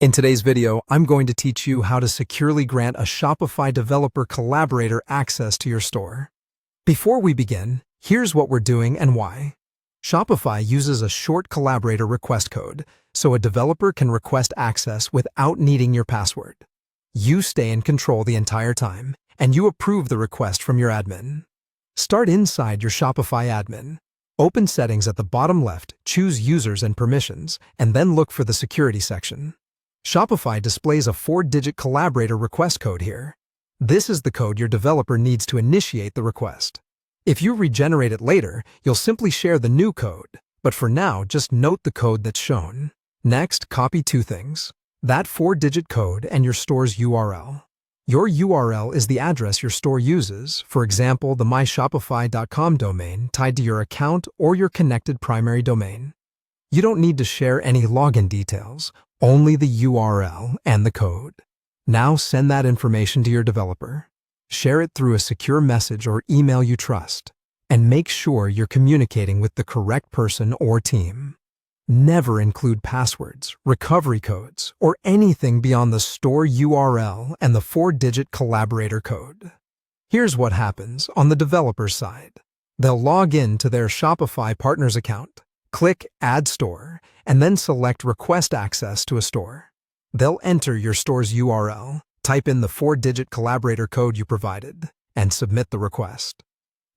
In today's video, I'm going to teach you how to securely grant a Shopify developer collaborator access to your store. Before we begin, here's what we're doing and why. Shopify uses a short collaborator request code, so a developer can request access without needing your password. You stay in control the entire time, and you approve the request from your admin. Start inside your Shopify admin. Open Settings at the bottom left, choose Users and Permissions, and then look for the Security section. Shopify displays a 4-digit collaborator request code here. This is the code your developer needs to initiate the request. If you regenerate it later, you'll simply share the new code, but for now, just note the code that's shown. Next, copy two things: that 4-digit code and your store's URL. Your URL is the address your store uses, for example, the myshopify.com domain tied to your account or your connected primary domain. You don't need to share any login details, only the URL and the code. Now send that information to your developer. Share it through a secure message or email you trust, and make sure you're communicating with the correct person or team. Never include passwords, recovery codes, or anything beyond the store URL and the 4-digit collaborator code. Here's what happens on the developer's side. They'll log in to their Shopify partner's account, click Add Store, and then select Request Access to a Store. They'll enter your store's URL, type in the 4-digit collaborator code you provided, and submit the request.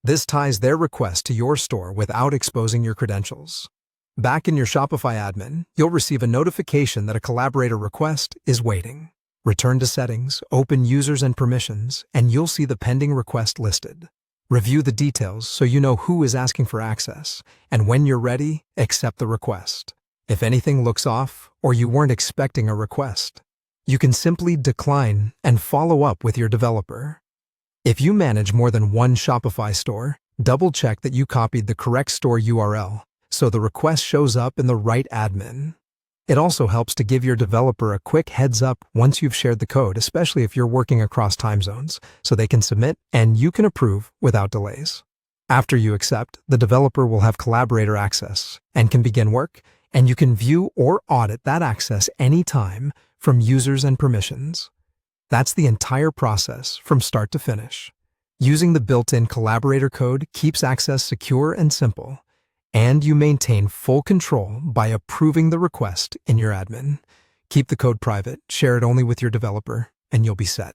This ties their request to your store without exposing your credentials. Back in your Shopify admin, you'll receive a notification that a collaborator request is waiting. Return to Settings, open Users and Permissions, and you'll see the pending request listed. Review the details so you know who is asking for access, and when you're ready, accept the request. If anything looks off, or you weren't expecting a request, you can simply decline and follow up with your developer. If you manage more than one Shopify store, double-check that you copied the correct store URL so the request shows up in the right admin. It also helps to give your developer a quick heads up once you've shared the code, especially if you're working across time zones, so they can submit and you can approve without delays. After you accept, the developer will have collaborator access and can begin work, and you can view or audit that access anytime from Users and Permissions. That's the entire process from start to finish. Using the built-in collaborator code keeps access secure and simple, and you maintain full control by approving the request in your admin. Keep the code private, share it only with your developer, and you'll be set.